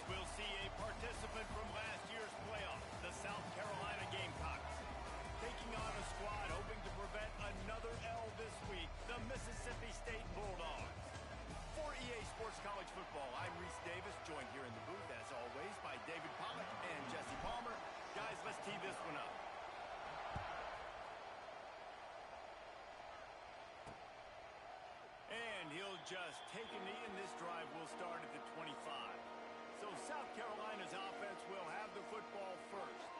We'll see a participant from last year's playoff, the South Carolina Gamecocks, taking on a squad hoping to prevent another L this week, the Mississippi State Bulldogs. For EA Sports College Football, I'm Reese Davis, joined here in the booth, as always, by David Pollock and Jesse Palmer. Guys, let's tee this one up. And he'll just take a knee, and this drive will start at the 25. So South Carolina's offense will have the football first.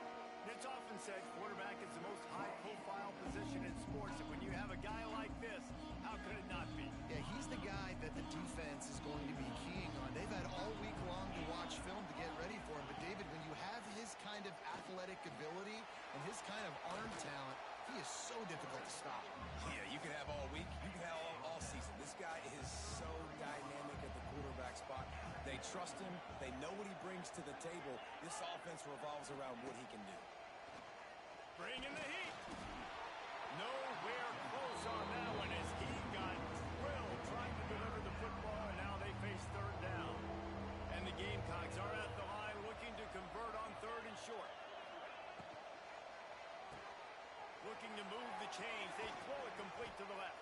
And it's often said quarterback is the most high-profile position in sports, and when you have a guy like this, how could it not be? Yeah, he's the guy that the defense is going to be keying on. They've had all week long to watch film to get ready for him. But, David, when you have his kind of athletic ability and his kind of arm talent, he is so difficult to stop. Yeah, you can have all week. You can have all season. This guy is so dynamic at the quarterback spot. They trust him. They know what he brings to the table. This offense revolves around what he can do. Bring in the heat. Nowhere close on that one as he got drilled trying to deliver the football, and now they face third down. And the Gamecocks are at the line looking to convert on third and short. Looking to move the chains. They throw it complete to the left.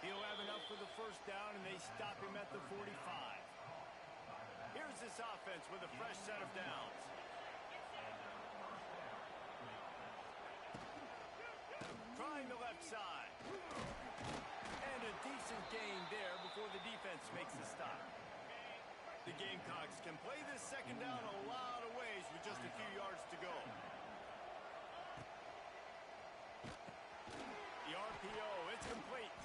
He'll have enough for the first down, and they stop him at the 45. Here's this offense with a fresh set of downs. Trying the left side. And a decent gain there before the defense makes the stop. The Gamecocks can play this second down a lot of ways with just a few yards to go. The RPO, it's complete.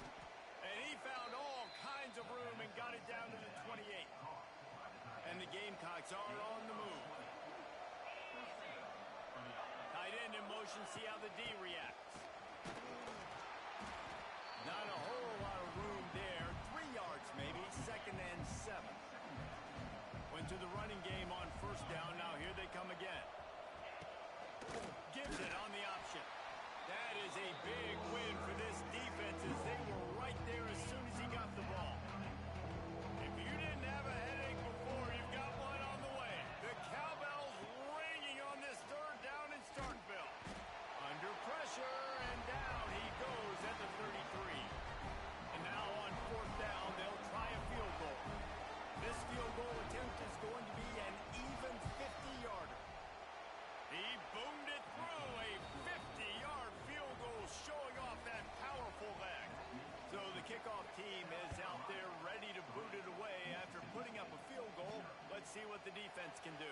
And he found all kinds of room and got it down to the 28. And the Gamecocks are on the move. Tight end in motion, see how the D reacts. Not a whole lot of room there. 3 yards maybe, second and 7. Went to the running game on first down, now here they come again. Gives it on the option. That is a big win for this defense as they were right there as soon as he got the ball. If you didn't have a headache before, you've got one on the way. The cowbell's ringing on this third down in Starkville. Under pressure, and down he goes at the 33. And now on fourth down, they'll try a field goal. This field goal attempt is going to be an even 50-yarder. He boomed it through, a 50-yard field goal showing off that powerful leg. So the kickoff team is out there ready to boot it away after putting up a field goal. Let's see what the defense can do.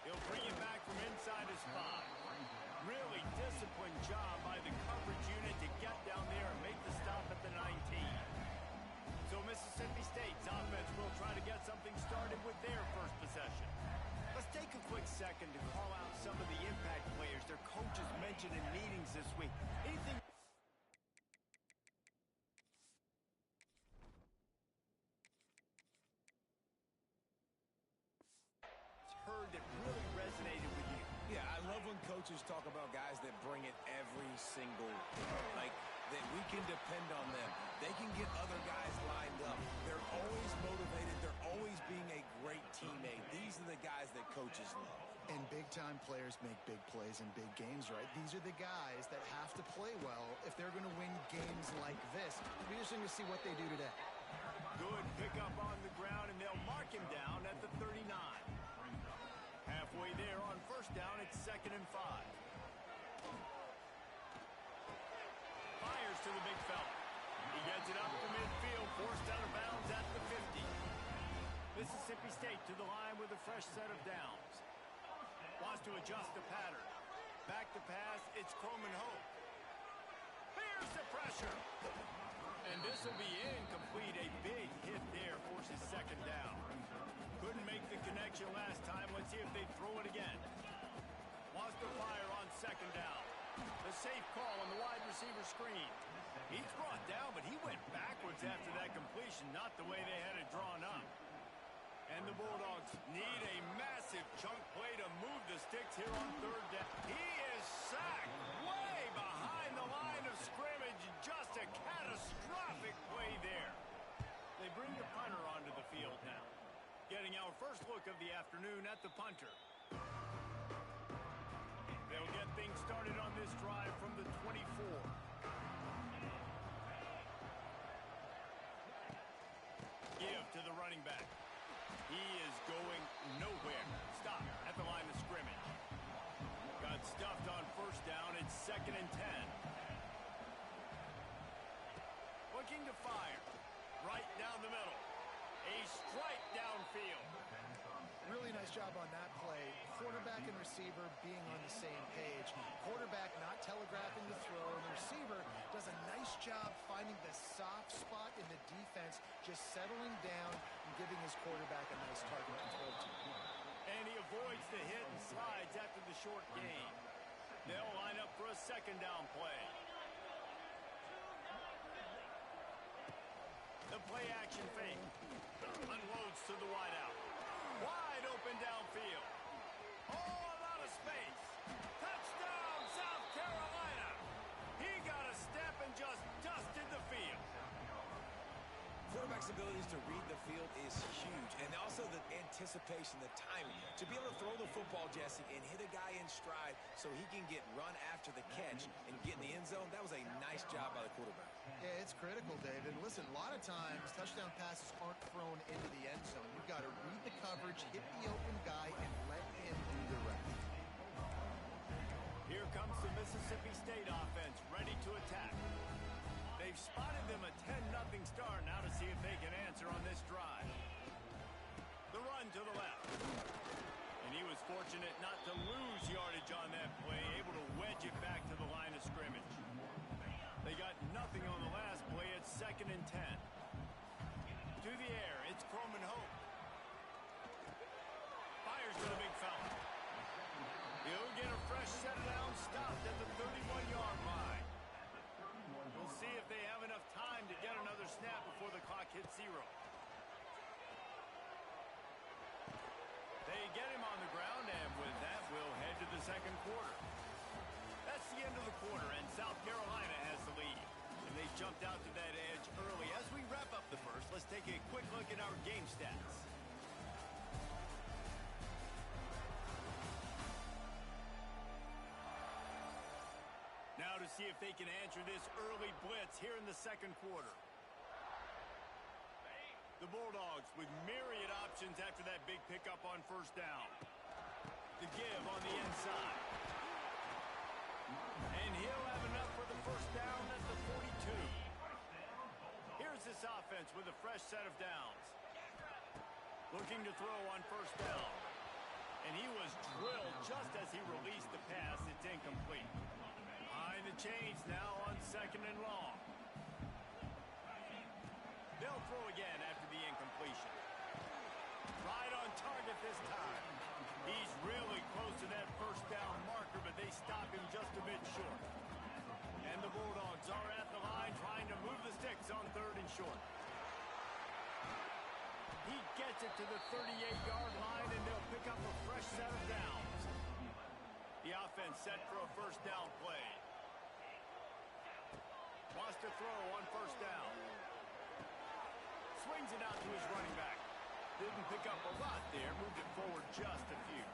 He'll bring it back from inside his 5. Really disciplined job by the coverage unit to get down there and make the stop at the 19. So Mississippi State's offense will try to get something started with their first possession. Let's take a quick second to call out some of the impact players their coaches mentioned in meetings this week. Anything heard that really resonated with you? Yeah, I love when coaches talk about guys that bring it every single like that we can depend on them. They can get other guys lined up. They're always motivated. They're always being a great teammate. These are the guys that coaches love. And big-time players make big plays in big games, right? These are the guys that have to play well if they're going to win games like this. It'll be interesting to see what they do today. Good pickup on the ground, and they'll mark him down at the 39. Halfway there on first down, it's second and 5. Fires to the big fella. He gets it up to midfield, forced out of bounds at the 50. Mississippi State to the line with a fresh set of downs. Wants to adjust the pattern. Back to pass, it's Coleman Hope. Here's the pressure. And this will be incomplete. A big hit there forces second down. Couldn't make the connection last time. Let's see if they throw it again. Wants to fire on second down. The safe call on the wide receiver screen. He's brought down, but he went backwards after that completion, not the way they had it drawn up. And the Bulldogs need a massive chunk play to move the sticks here on third down. He is sacked way behind the line of scrimmage. Just a catastrophic play there. They bring the punter onto the field now. Getting our first look of of the afternoon at the punter. They'll get things started on this drive from the 24. Give to the running back. He is going nowhere. Stop at the line of scrimmage. Got stuffed on first down. It's 2nd and 10. Looking to fire. Right down the middle. A strike downfield. Really nice job on that play. Quarterback and receiver being on the same page. Quarterback not telegraphing the throw, and the receiver does a nice job finding the soft spot in the defense, just settling down and giving his quarterback a nice target to throw to. And he avoids the hit and slides after the short gain. They'll line up for a 2nd down play. The play action fake. Unloads to the wideout. Wide open downfield. All out of space. Touchdown, South Carolina. He got a step and just dusted the field. Quarterback's abilities to read the field is huge, and also the anticipation, the timing. To be able to throw the football, Jesse, and hit a guy in stride so he can get run after the catch and get in the end zone, that was a nice job by the quarterback. Yeah, it's critical, David. Listen, a lot of times touchdown passes aren't thrown into the end zone. You've got to read the coverage, hit the open guy, and let him do the rest. Here comes the Mississippi State offense, ready to attack. They've spotted them a 10-0 start. Now to see if they can answer on this drive. The run to the left. And he was fortunate not to lose yardage on that play, able to wedge it back to the line of scrimmage. They got nothing on the last play. It's 2nd and 10. To the air, it's Coleman Hope. Fires to the big fella. He'll get a fresh set down, stopped at the 31-yard line. We'll see if they have enough time to get another snap before the clock hits 0. They get him on the ground, and with that, we'll head to the 2nd quarter. That's the end of the quarter, and South Carolina has the lead. And they jumped out to that edge early. As we wrap up the first, let's take a quick look at our game stats. Now to see if they can answer this early blitz here in the 2nd quarter. The Bulldogs with myriad options after that big pickup on first down. The give on the inside. And he'll have enough for the first down at the 42. Here's this offense with a fresh set of downs. Looking to throw on first down. And he was drilled just as he released the pass. It's incomplete. Behind the chains now on 2nd and long. They'll throw again after the incompletion. Right on target this time. He's really close to that first down marker, but they stop him just a bit short. And the Bulldogs are at the line trying to move the sticks on 3rd and short. He gets it to the 38-yard line, and they'll pick up a fresh set of downs. The offense set for a first down play. Wants to throw on first down. Swings it out to his running back. Didn't pick up a lot there. Moved it forward just a few.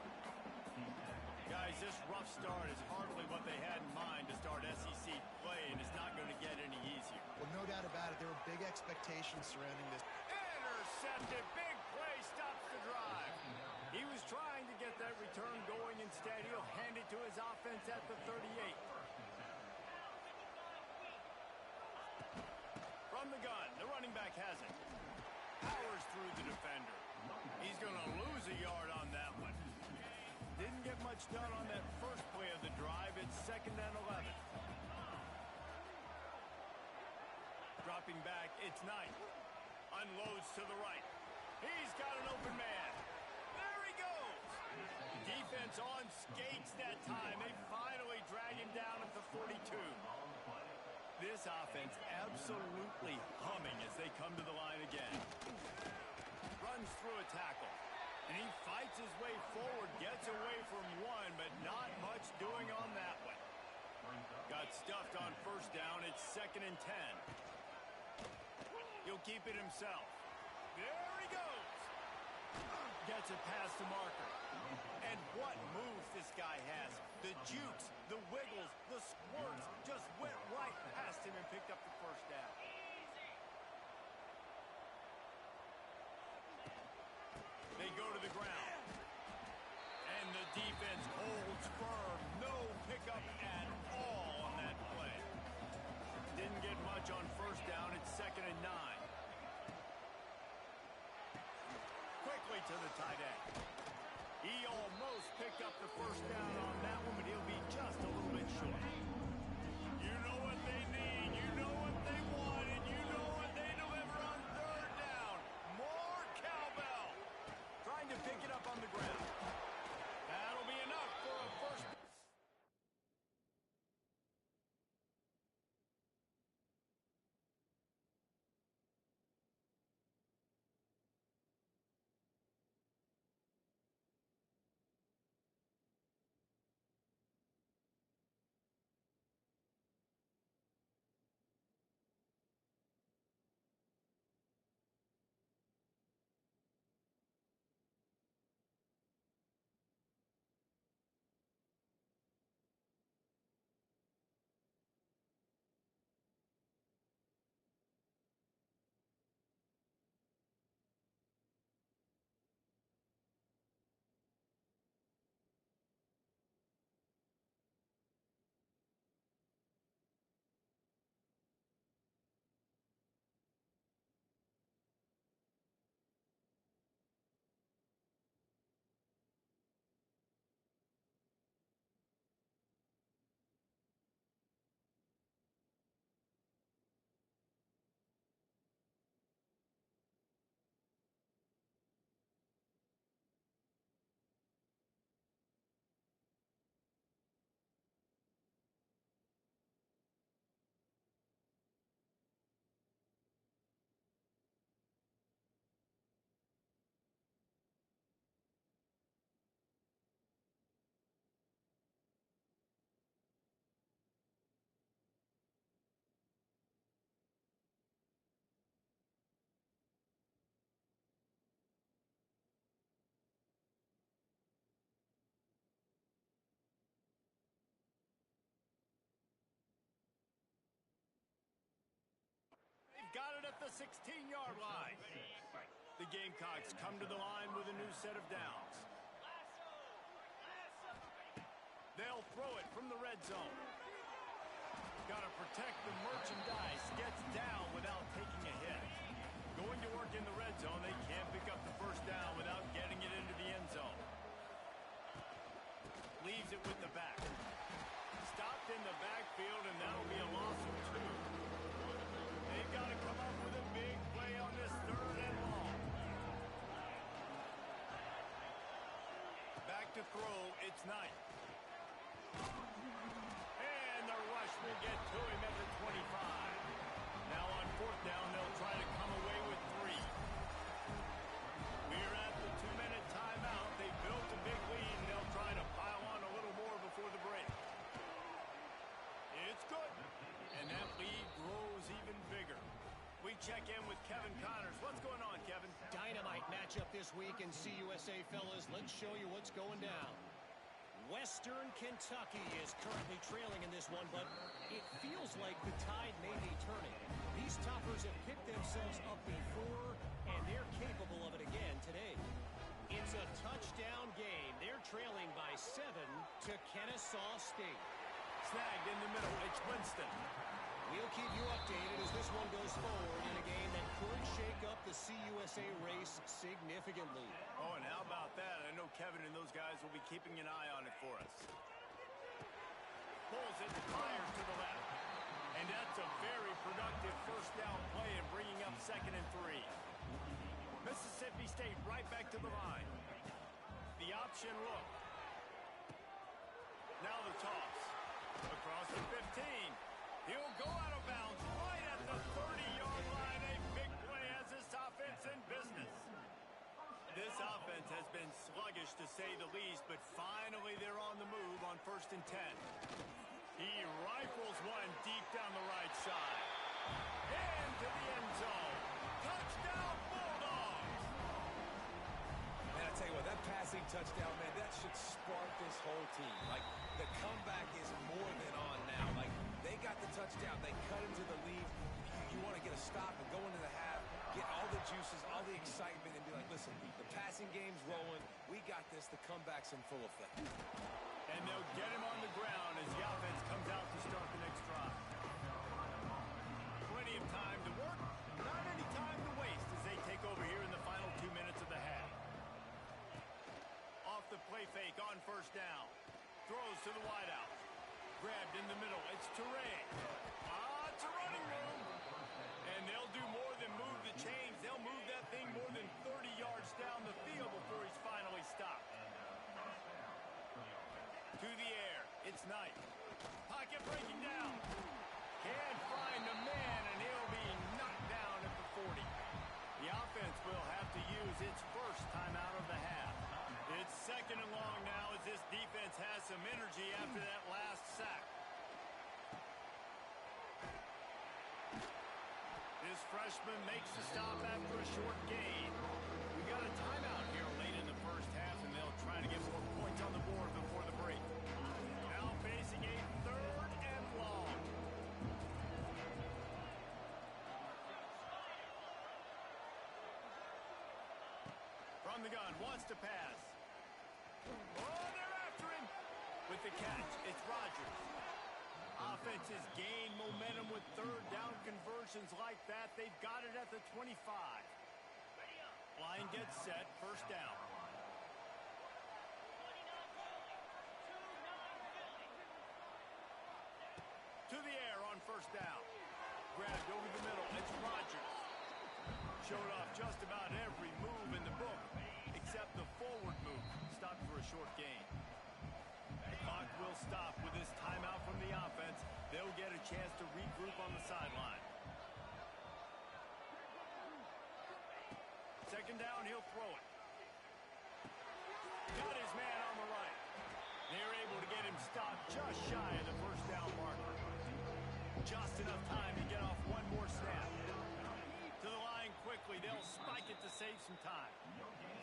Guys, this rough start is hardly what they had in mind to start SEC play, and it's not going to get any easier. Well, no doubt about it. There were big expectations surrounding this. Intercepted. Big play stops the drive. He was trying to get that return going. Instead, he'll hand it to his offense at the 38. From the gun, the running back has it. Powers through the defender. He's going to lose a yard on that one. Didn't get much done on that first play of the drive. It's 2nd and 11. Dropping back, it's Knight. Unloads to the right. He's got an open man. There he goes. Defense on skates that time. They finally drag him down at the 42. This offense absolutely humming as they come to the line again. Runs through a tackle. And he fights his way forward, gets away from one, but not much doing on that one. Got stuffed on first down. It's 2nd and 10. He'll keep it himself. There he goes. Gets it past the marker. And what moves this guy has. The jukes, the wiggles, the squirts just went right past him and picked up the first down. They go to the ground. And the defense holds firm. No pickup at all on that play. Didn't get much on first down. It's 2nd and 9. Quickly to the tight end. He almost picked up the first down on that one, but he'll be just a little bit short. You know what they need. You know what they want, and you know what they deliver on 3rd down. More cowbell. Trying to pick it up on the ground. That'll be enough for a first down. Got it at the 16-yard line. The Gamecocks come to the line with a new set of downs. They'll throw it from the red zone. Got to protect the merchandise. Gets down without taking a hit. Going to work in the red zone. They can't pick up the first down without getting it into the end zone. Leaves it with the back. Stopped in the backfield, and that'll be a loss of 2. They've got to come up with a big play on this 3rd and long. Back to throw, it's Knight. And the rush will get to him at the 25. Now on 4th down, they'll try to come away with 3. We're at the 2-minute timeout. They built a big lead, and they'll try to pile on a little more before the break. It's good. And that lead grows even bigger. We check in with Kevin Connors. What's going on, Kevin? Dynamite matchup this week in CUSA, fellas. Let's show you what's going down. Western Kentucky is currently trailing in this one, but it feels like the tide may be turning. These Toppers have picked themselves up before, and they're capable of it again today. It's a touchdown game. They're trailing by 7 to Kennesaw State. Snagged in the middle. It's Winston. We'll keep you updated as this one goes forward in a game that could shake up the CUSA race significantly. Oh, and how about that? I know Kevin and those guys will be keeping an eye on it for us. Pulls it, fires to the left. And that's a very productive first down play and bringing up 2nd and 3. Mississippi State right back to the line. The option look. Now the toss. Across the 15. He'll go out of bounds right at the 30-yard line. A big play has this offense in business. This offense has been sluggish to say the least, but finally they're on the move on 1st and 10. He rifles one deep down the right side. Into the end zone. Touchdown, Bulldogs! And I touchdown, man, that should spark this whole team. Like, the comeback is more than on now. Like, they got the touchdown. They cut into the lead. You want to get a stop and go into the half, get all the juices, all the excitement, and be like, listen, the passing game's rolling. We got this. The comeback's in full effect. And they'll get him on the ground as the offense comes out to start the next drive. Plenty of time to work, not any time to waste as they take over here in the final 2 minutes of the half. Off the play fake on first down. Throws to the wideout. Grabbed in the middle. It's Toure. It's a running room. And they'll do more than move the chains. They'll move that thing more than 30 yards down the field before he's finally stopped. To the air. It's Knight. Pocket breaking down. Can't find the man, and he'll be knocked down at the 40. The offense will have to use its first timeout of the half. It's second and long now as this defense has some energy after that last sack. This freshman makes the stop after a short gain. We got a timeout here late in the first half, and they'll try to get more points on the board before the break. Now facing a third and long. From the gun, wants to pass. Oh, they're after him. With the catch, it's Rodgers. Offense has gained momentum with third down conversions like that. They've got it at the 25. Line gets set, first down. To the air on first down. Grabbed over the middle, it's Rodgers. Showed off just about every move in the book, except the forward move. Stopped for a short gain. The clock will stop with this timeout from the offense. They'll get a chance to regroup on the sideline. Second down, he'll throw it. Got his man on the right. They're able to get him stopped just shy of the first down marker. Just enough time to get off one more snap. To the line quickly. They'll spike it to save some time.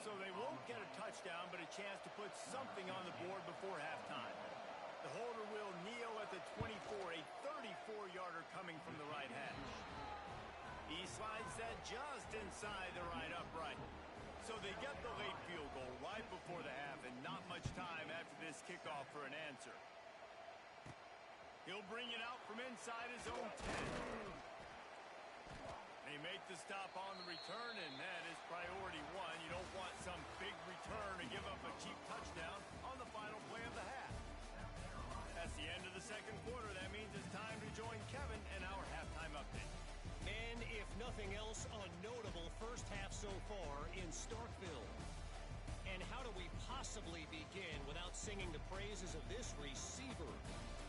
So they won't get a touchdown, but a chance to put something on the board before halftime. The holder will kneel at the 24, a 34-yarder coming from the right hash. He slides that just inside the right upright. So they get the late field goal right before the half, and not much time after this kickoff for an answer. He'll bring it out from inside his own 10. They make the stop on the return, and that is priority one. You don't want some big return to give up a cheap touchdown on the final play of the half. That's the end of the second quarter. That means it's time to join Kevin and our halftime update. And if nothing else, a notable first half so far in Starkville. And how do we possibly begin without singing the praises of this receiver?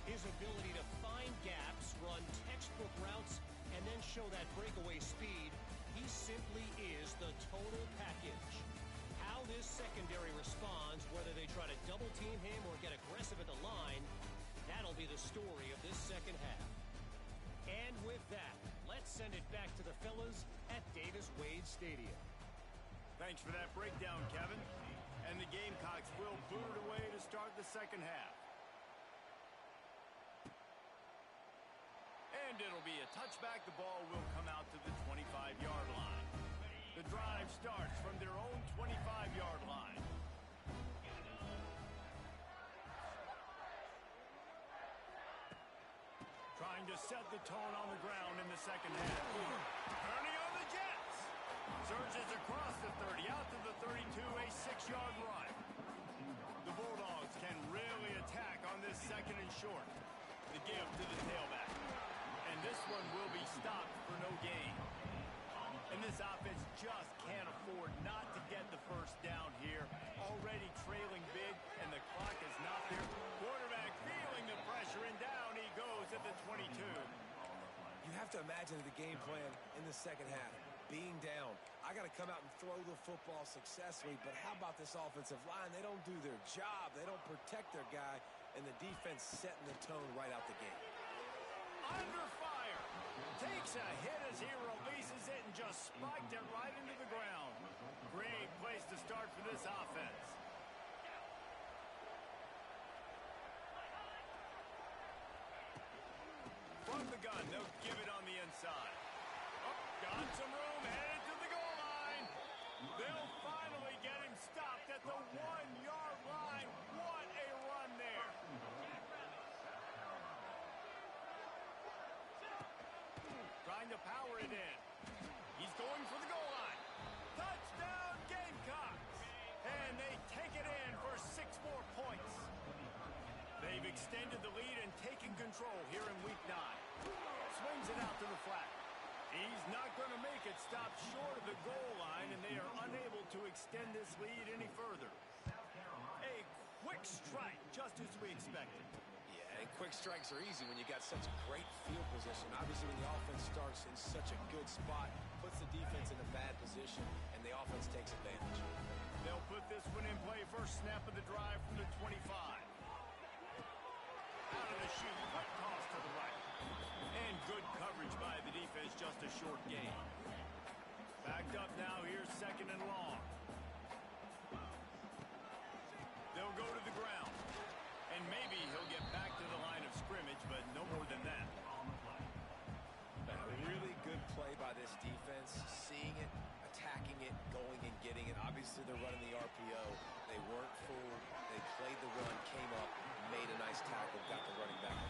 His ability to find gaps, run textbook routes, and then show that breakaway speed, he simply is the total package. How this secondary responds, whether they try to double team him or get aggressive at the line, that'll be the story of this second half. And with that, let's send it back to the fellas at Davis-Wade Stadium. Thanks for that breakdown, Kevin. And the Gamecocks will boot it away to start the second half. And it'll be a touchback. The ball will come out to the 25-yard line. The drive starts from their own 25-yard line. Trying to set the tone on the ground in the second half. Ernie on the Jets. Surges across the 30, out to the 32, a 6-yard run. The Bulldogs can really attack on this second and short. The give to the tailback. And this one will be stopped for no gain. And this offense just can't afford not to get the first down here. Already trailing big, and the clock is not there. Quarterback feeling the pressure, and down he goes at the 22. You have to imagine the game plan in the second half. Being down, I got to come out and throw the football successfully, but how about this offensive line? They don't do their job. They don't protect their guy, and the defense setting the tone right out the gate. Under fire. Takes a hit as he releases it and just spiked it right into the ground. Great place to start for this offense. from the gun. They'll give it on the inside. Oh, got some room, headed to the goal line. They'll finally get him stopped at the 1-yard line. What a run there. Trying to power it in. He's going for the goal line. Touchdown, Gamecocks. And they take it in for 6 more points. They've extended the lead and taken control here in week 9. Swings it out to the flat. He's not going to make it. Stop short of the goal line, and they are unable to extend this lead any further. A quick strike, just as we expected. Yeah, and quick strikes are easy when you got such great field position. Obviously, when the offense starts in such a good spot, puts the defense in a bad position, and the offense takes advantage. They'll put this one in play. First snap of the drive from the 25. Out of the chute, quick toss to the right. And good coverage by the defense, just a short gain. Backed up now, here's 2nd and long. They'll go to the ground. And maybe he'll get back to the line of scrimmage, but no more than that. A really good play by this defense, seeing it, attacking it, going and getting it. Obviously, they're running the RPO. They weren't fooled. They played the run, came up, made a nice tackle, got the running back.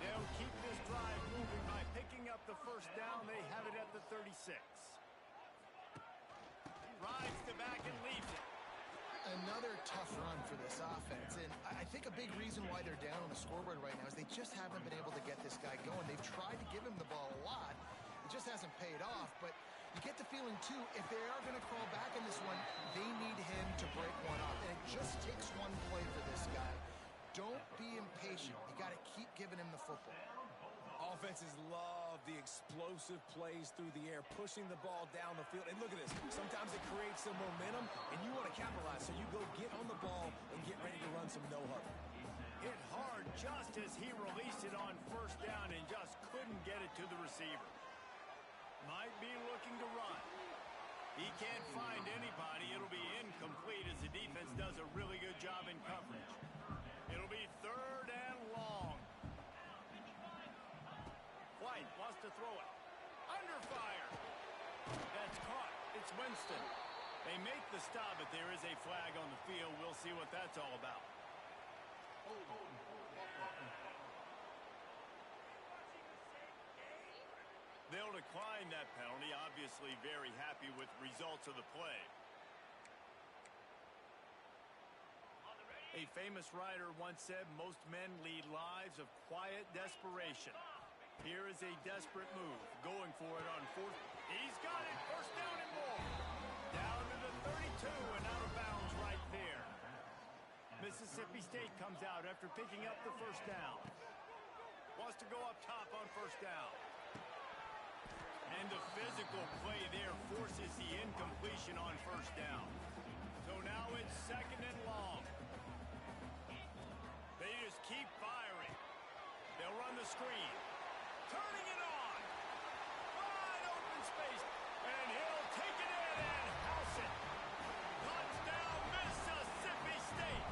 They'll keep this drive moving by picking up the first down. They have it at the 36. Rides the back and leaves it. Another tough run for this offense, and I think a big reason why they're down on the scoreboard right now is they just haven't been able to get this guy going. They've tried to give him the ball a lot. It just hasn't paid off, but you get the feeling, too, if they are going to crawl back in this one, they need him to break one off, and it just takes one play for this guy. Don't be impatient. You got to keep giving him the football. Offenses love the explosive plays through the air, pushing the ball down the field. And look at this. Sometimes it creates some momentum, and you want to capitalize. So you go get on the ball and get ready to run some no-huddle. Hit hard just as he released it on first down and just couldn't get it to the receiver. Might be looking to run. He can't find anybody. It'll be incomplete as the defense does a really good job in coverage. It'll be 3rd and long. White wants to throw it. Under fire. That's caught. It's Winston. They make the stop, but there is a flag on the field. We'll see what that's all about. They'll decline that penalty. Obviously very happy with results of the play. A famous writer once said, most men lead lives of quiet desperation. Here is a desperate move, going for it on 4th. He's got it, 1st down and more. Down to the 32 and out of bounds right there. Mississippi State comes out after picking up the 1st down. Wants to go up top on 1st down. And the physical play there forces the incompletion on 1st down. So now it's 2nd and long. They just keep firing. They'll run the screen. Turning it on. Wide open space. And he'll take it in and house it. Touchdown, Mississippi State.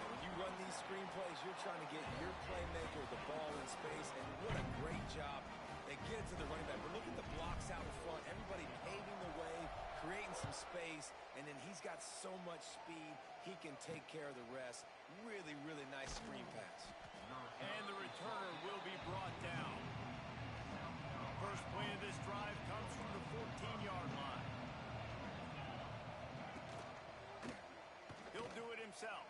And when you run these screen plays, you're trying to get your playmaker the ball in space. And what a great job. They get it to the running back. But look at the blocks out in front. Everybody paving the way, creating some space. And then he's got so much speed, he can take care of the rest. Really, really nice screen pass. And the returner will be brought down. First play of this drive comes from the 14-yard line. He'll do it himself.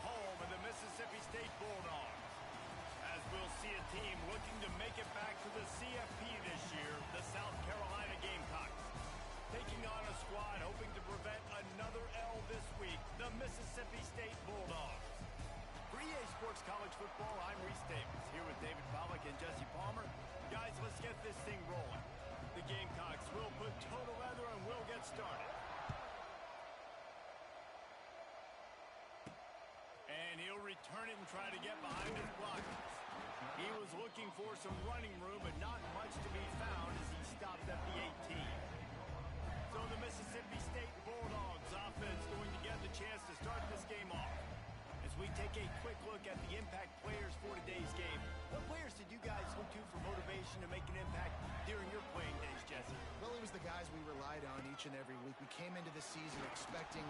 home of the Mississippi State Bulldogs. As we'll see a team looking to make it back to the CFP this year, the South Carolina Gamecocks. Taking on a squad hoping to prevent another L this week, the Mississippi State Bulldogs. For EA Sports College Football, I'm Reese Davis, here with David Pollack and Jesse Palmer. Guys, let's get this thing rolling. The Gamecocks will put toe to leather and we'll get started. And he'll return it and try to get behind his blockers. He was looking for some running room, but not much to be found as he stopped at the 18. So the Mississippi State Bulldogs offense going to get the chance to start this game off. As we take a quick look at the impact players for today's game, what players did you guys look to for motivation to make an impact during your playing days, Jesse? Well, it was the guys we relied on each and every week. We came into the season expecting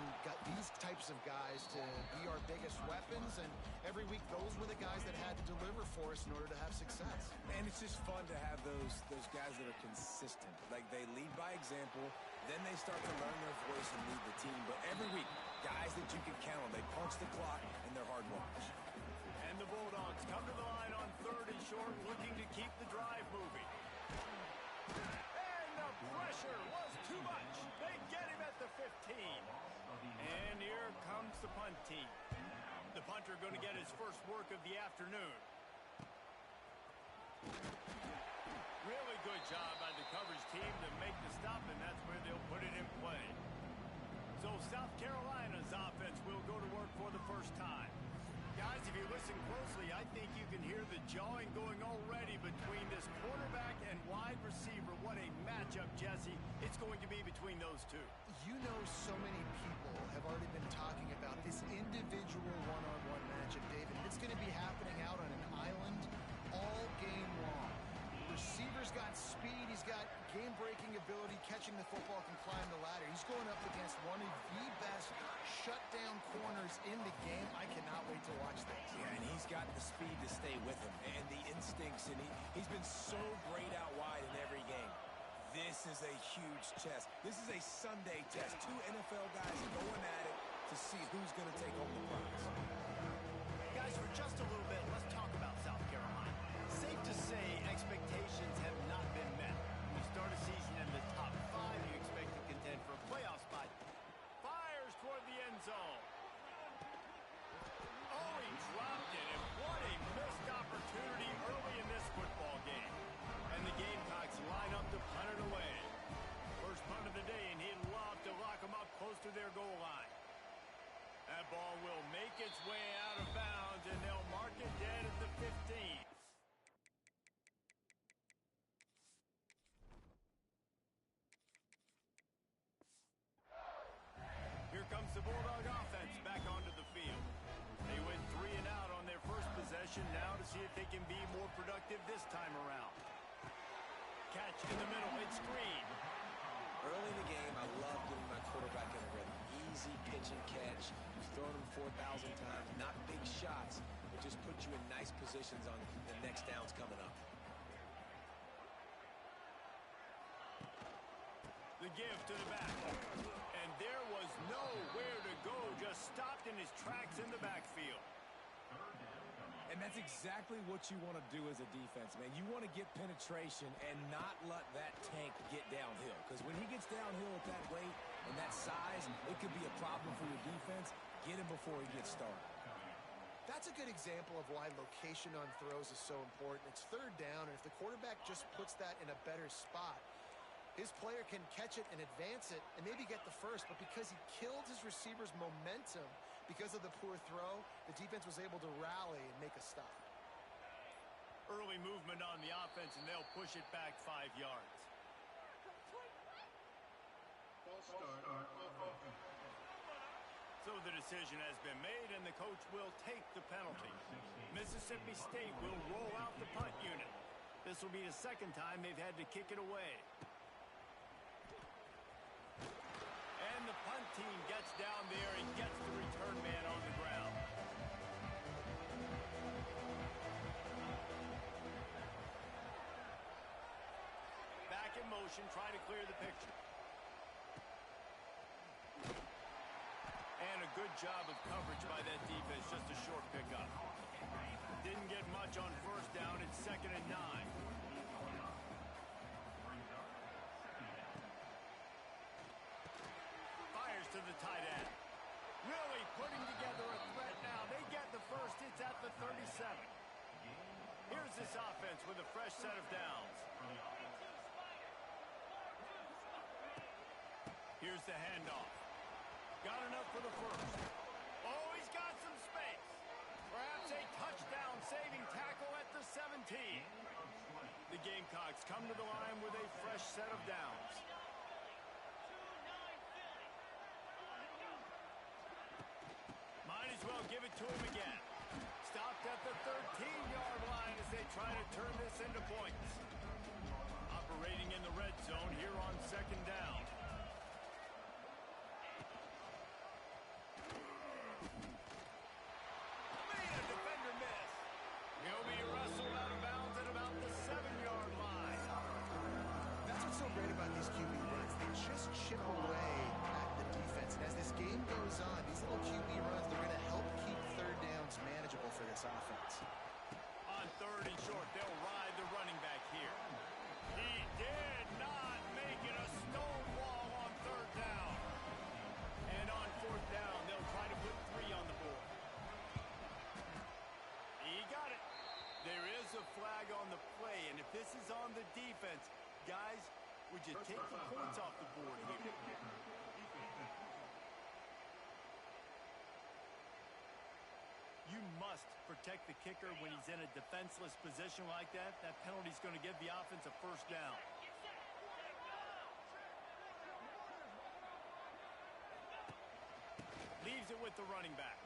these types of guys to be our biggest weapons, and every week those were the guys that had to deliver for us in order to have success. And it's just fun to have those guys that are consistent. Like, they lead by example, then they start to learn their voice and lead the team. But every week, guys that you can count on, they punch the clock, and they're hard workers. And the Bulldogs come to the line on 3rd and short, looking to keep the drive moving. And the pressure was too much. They get him at the 15. And here comes the punt team. The punter going to get his first work of the afternoon. Really good job by the coverage team to make the stop, and that's where they'll put it in play. So South Carolina's offense will go to work for the first time. Guys, if you listen closely, I think you can hear the jawing going already between this quarterback and wide receiver. What a matchup, Jesse. It's going to be between those two. You know, so many people have already been talking about this individual one-on-one matchup, David. It's going to be happening out on an island all game long. The receiver's got speed. He's got game-breaking ability, catching the football, can climb the ladder. He's going up against one of the best shutdown corners in the game. I cannot wait to watch this. Yeah, and he's got the speed to stay with him and the instincts, and he's been so great out wide in every game. This is a huge test. This is a Sunday test. Two NFL guys going at it to see who's going to take home the prize. Guys, for just a little bit, let's talk about South Carolina. Safe to say expectations have not been met. When you start a season in the top 5, you expect to contend for a playoff spot. Fires toward the end zone. Oh, he dropped it, and what a missed opportunity early in this football game. And the Gamecocks line up to punt it away. First punt of the day, and he'd love to lock them up close to their goal line. That ball will make its way out of bounds, and they'll mark it dead at the 15. Here comes the Bulldog offense back onto the field. They went 3 and out on their first possession, now to see if they can be more productive this time around. Catch in the middle, it's screen. Early in the game, I love getting my quarterback in a rhythm. Easy pitch and catch. He's thrown them 4,000 times. Not big shots, but just put you in nice positions on the next downs coming up. The give to the back. And there was nowhere to go, just stopped in his tracks in the backfield. And that's exactly what you want to do as a defense, man. You want to get penetration and not let that tank get downhill. Because when he gets downhill at that weight and that size, it could be a problem for your defense. Get him before he gets started. That's a good example of why location on throws is so important. It's 3rd down, and if the quarterback just puts that in a better spot, his player can catch it and advance it and maybe get the first, but because he killed his receiver's momentum because of the poor throw, the defense was able to rally and make a stop. Early movement on the offense, and they'll push it back 5 yards. So the decision has been made, and the coach will take the penalty. Mississippi State will roll out the punt unit. This will be the 2nd time they've had to kick it away. And the punt team gets down there and gets the return man on the ground. Back in motion, trying to clear the picture. And a good job of coverage by that defense, just a short pickup. Didn't get much on first down. It's 2nd and 9. Fires to the tight end. Really putting together a threat now. They get the first. It's at the 37. Here's this offense with a fresh set of downs. Here's the handoff. Got enough for the first. Oh, he's got some space. Perhaps a touchdown-saving tackle at the 17. The Gamecocks come to the line with a fresh set of downs. Might as well give it to him again. Stopped at the 13-yard line as they try to turn this into points. Operating in the red zone here on 2nd down. Made a defender miss. He'll be wrestled out of bounds at about the 7-yard line. That's what's so great about these QB runs. They just chip away at the defense. And as this game goes on, these little QB runs, they're going to help keep third downs manageable for this offense. On 3rd and short, they'll ride the running back here. He did not make it a stone wall on 3rd down. And on 4th down, they'll try to put 3 on the board. He got it. There is a flag on the play, and if this is on the defense, guys, would you take the points off the board here? You must protect the kicker when he's in a defenseless position like that. That penalty's going to give the offense a first down. Leaves it with the running back.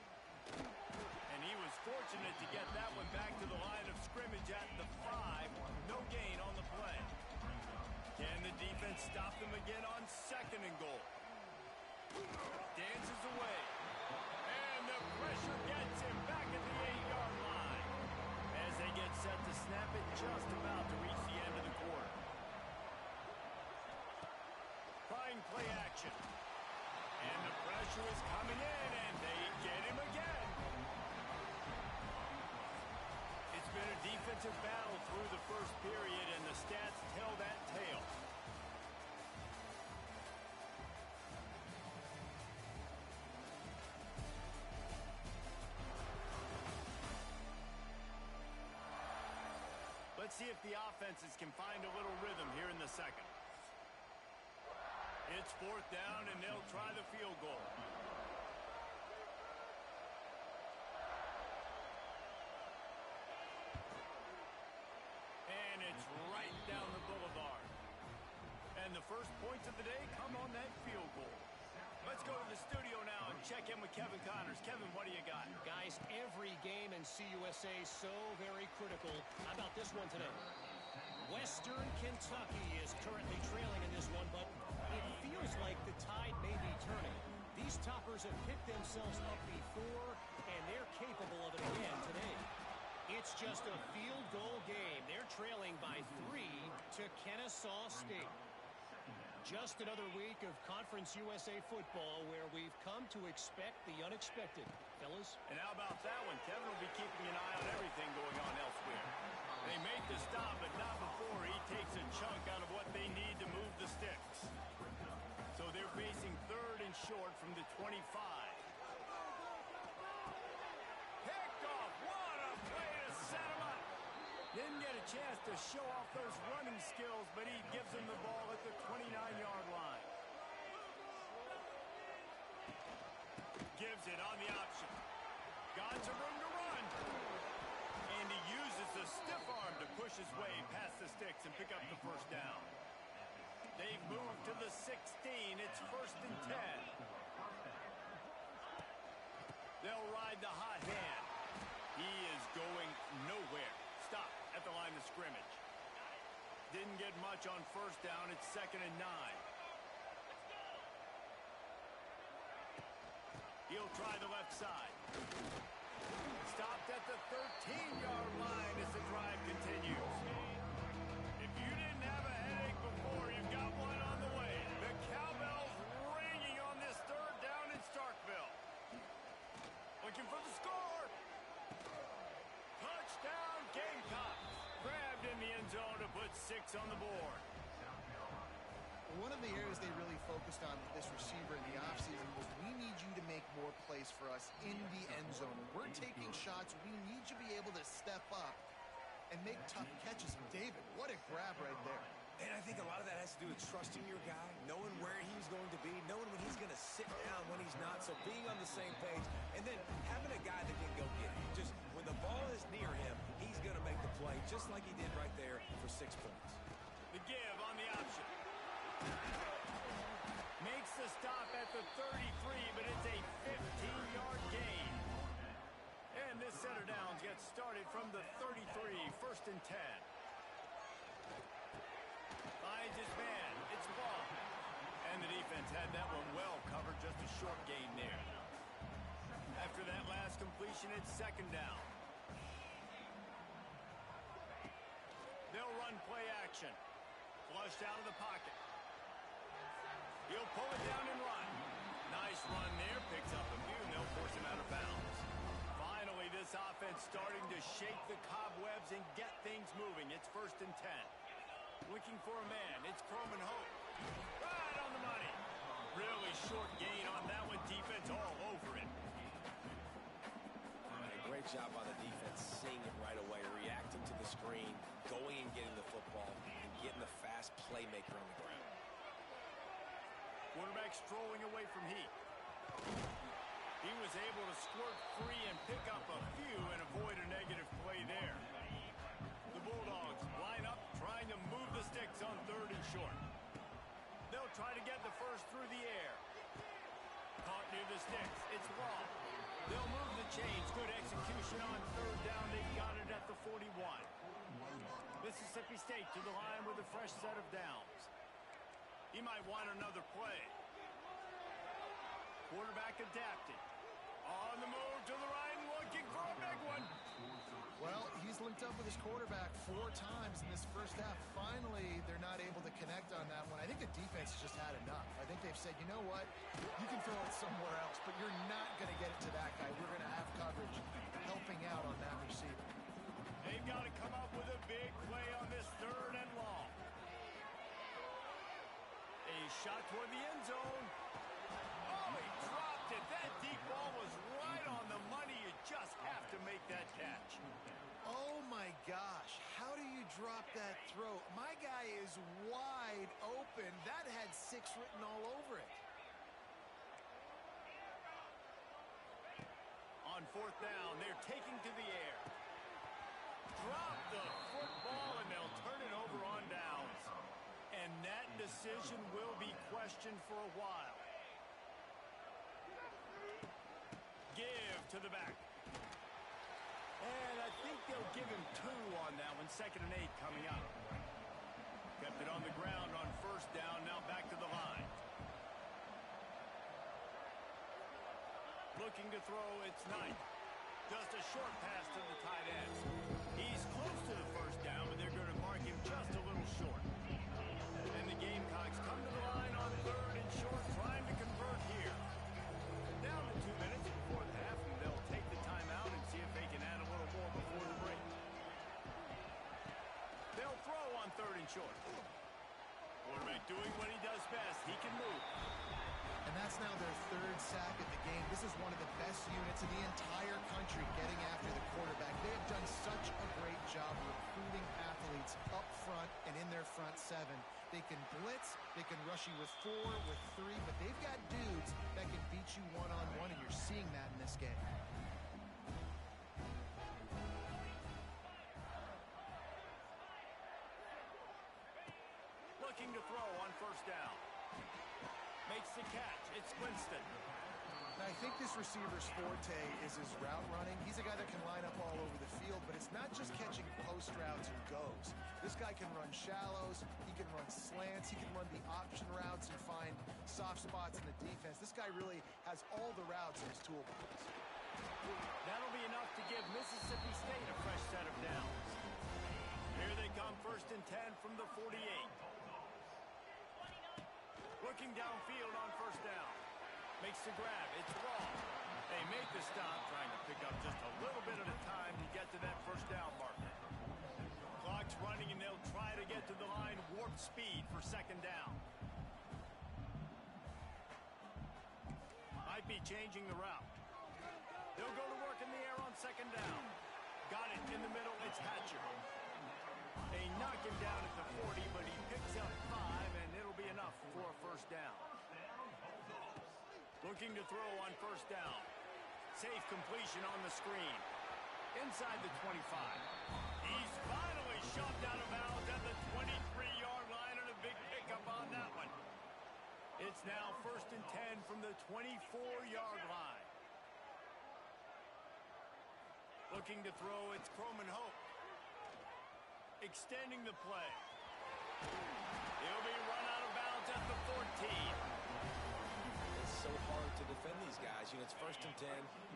And he was fortunate to get that one back to the line of scrimmage at the 5. No gain on the play. Can the defense stop them again on 2nd and goal? Dances away. And the pressure gets him back at the 8-yard line. As they get set to snap it, just about to reach the end of the quarter. Trying play action. And the pressure is coming in, and they get him again. It's been a defensive battle through the first period, and the stats tell that tale. Let's see if the offenses can find a little rhythm here in the 2nd. It's 4th down, and they'll try the field goal. And it's right down the boulevard. And the first points of the day come on that field goal. Let's go to the studio now and check in with Kevin Connors. Kevin, what do you got? Guys, every game in CUSA so very critical. How about this one today? Western Kentucky is currently trailing in this one, but it feels like the tide may be turning. These toppers have picked themselves up before, and they're capable of it again today. It's just a field goal game. They're trailing by 3 to Kennesaw State. Just another week of Conference USA football where we've come to expect the unexpected. Fellas? And how about that one? Kevin will be keeping an eye on everything going on elsewhere. They make the stop, but not before he takes a chunk out of what they need to move the sticks. So they're facing 3rd and short from the 25. Picked off. What a play to set him up. Didn't get a chance to show off those running skills, but he gives them the ball at the 29-yard line. Gives it on the option. Got some room to run. And he uses the stiff arm to push his way past the sticks and pick up the first down. They've moved to the 16. It's 1st and 10. They'll ride the hot hand. He is going nowhere. Stop at the line of scrimmage. Didn't get much on first down. It's 2nd and 9. He'll try the left side. Stopped at the 13-yard line as the drive continues. If you didn't have a headache before, you've got one on the way. The cowbell's ringing on this 3rd down in Starkville. zone to put 6 on the board. One of the areas they really focused on with this receiver in the offseason was we need you to make more plays for us in the end zone. When we're taking shots, we need you to be able to step up and make tough catches. David, what a grab right there. And I think a lot of that has to do with trusting your guy, knowing where he's going to be, knowing when he's going to sit down, when he's not. So being on the same page, and then having a guy that can go get it. Just when the ball is near him, he's going to make the play, just like he did right there for 6 points. The give on the option. Makes the stop at the 33, but it's a 15-yard gain. And this center downs gets started from the 33, 1st and 10. Finds his man. It's ball. And the defense had that one well covered, just a short gain there. After that last completion, it's 2nd down. They'll run play action. Flushed out of the pocket. He'll pull it down and run. Nice run there. Picks up a few, and they'll force him out of bounds. Finally, this offense starting to shake the cobwebs and get things moving. It's 1st and 10. Looking for a man. It's Coleman Hope. Right on the money. Really short gain on that one. Defense all over it. A great job on the defense, seeing it right away, reacting to the screen, going and getting the football, and getting the fast playmaker on the ground. Quarterback strolling away from Heat. He was able to squirt free and pick up a few and avoid a negative play there. The Bulldogs line up, trying to move the sticks on 3rd and short. They'll try to get the first through the air. Caught near the sticks. It's long. They'll move the chains. Good execution on 3rd down. They got it at the 41. Mississippi State to the line with a fresh set of downs. He might want another play. Quarterback adapting. On the move to the right and looking for a big one. Well, he's linked up with his quarterback 4 times in this first half. Finally, they're not able to connect on that one. I think the defense has just had enough. I think they've said, you know what? You can throw it somewhere else, but you're not going to get it to that guy. We're going to have coverage helping out on that receiver. They've got to come up with a big play on this 3rd and long. A shot toward the end zone. Oh, he dropped it. That deep ball was right on the money. You just have to make that catch. Oh, my gosh. How do you drop that throw? My guy is wide open. That had 6 written all over it. On 4th down, they're taking to the air. Drop the football, and they'll turn it over on downs. And that decision will be questioned for a while. Give to the back. And I think they'll give him 2 on that one. 2nd and 8 coming up. Kept it on the ground on 1st down. Now back to the line. Looking to throw, it's Knight. Just a short pass to the tight end. He's close to the 1st down, but they're going to mark him just a little short. And the Gamecocks come to the line on 3rd and short, trying to convert here. Down to 2 minutes in the 4th half, and they'll take the timeout and see if they can add a little more before the break. They'll throw on 3rd and short. Quarterback doing what he does best. He can move. And that's now their 3rd sack of the game. This is one of the best units in the entire country getting after the quarterback. They have done such a great job recruiting athletes up front and in their front 7. They can blitz, they can rush you with 4, with 3, but they've got dudes that can beat you one-on-one, and you're seeing that in this game. Looking to throw on 1st down. Makes the catch. It's Winston. Now, I think this receiver's forte is his route running. He's a guy that can line up all over the field, but it's not just catching post routes and goes. This guy can run shallows, he can run slants, he can run the option routes and find soft spots in the defense. This guy really has all the routes in his toolbox. That'll be enough to give Mississippi State a fresh set of downs. Here they come, 1st and 10 from the 48. Looking downfield on 1st down. Makes the grab. It's wrong. They make the stop, trying to pick up just a little bit at a time to get to that 1st down marker. Clock's running, and they'll speed for second down. Might be changing the route. They'll go to work in the air on second down. Got it in the middle. It's Hatcher. They knock him down at the 40, but he picks up 5, and it'll be enough for a first down. Looking to throw on first down. Safe completion on the screen. Inside the 25. He's finally shoved out of bounds at the 23-yard line, and a big pickup on that one. It's now 1st and 10 from the 24-yard line. Looking to throw, it's Croman Hope. Extending the play. He'll be run out of bounds at the 14. It's so hard to defend these guys. You know, it's 1st and 10.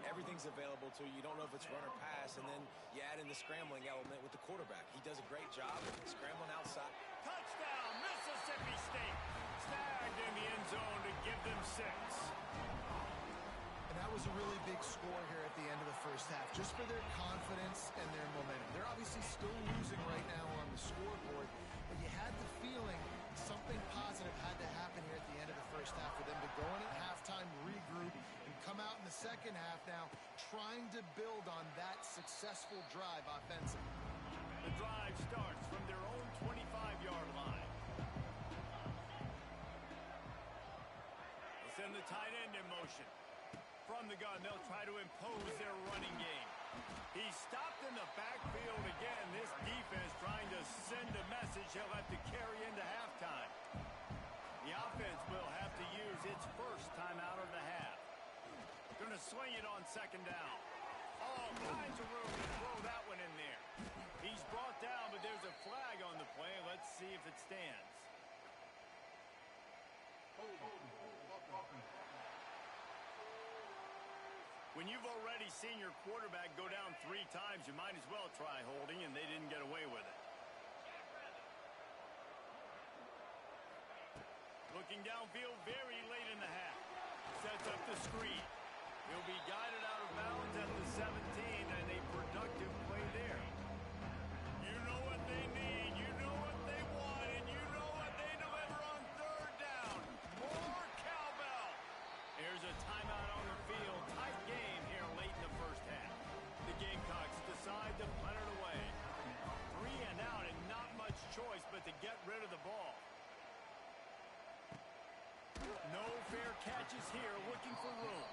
Everything's available to you. You don't know if it's run or pass, and then you add in the scrambling element with the quarterback. He does a great job scrambling outside. Touchdown, Mississippi State. Snagged in the end zone to give them 6. And that was a really big score here at the end of the first half, just for their confidence and their momentum. They're obviously still losing right now on the scoreboard, but you had the feeling something positive had to happen here at the end of the first half for them to go in at halftime, regroup, and come out in the second half now trying to build on that successful drive offensively. The drive starts from their own 25-yard line. They'll send the tight end in motion. From the gun, they'll try to impose their running game. He's stopped in the backfield again. This defense trying to send a message he'll have to carry into halftime. The offense will have to use its first time out of the half. Going to swing it on second down. All kinds of room to throw that one in there. He's brought down, but there's a flag on the play. Let's see if it stands. When you've already seen your quarterback go down 3 times, you might as well try holding, and they didn't get away with it. Looking downfield very late in the half. Sets up the screen. He'll be guided out of bounds at the 17, and a productive play there. You know what they need, you know what they want, and you know what they deliver on third down. More cowbell. Here's a timeout on the field. Tight game here late in the first half. The Gamecocks decide to punt it away. 3 and out and not much choice but to get rid of the ball. No fair catches here, looking for room.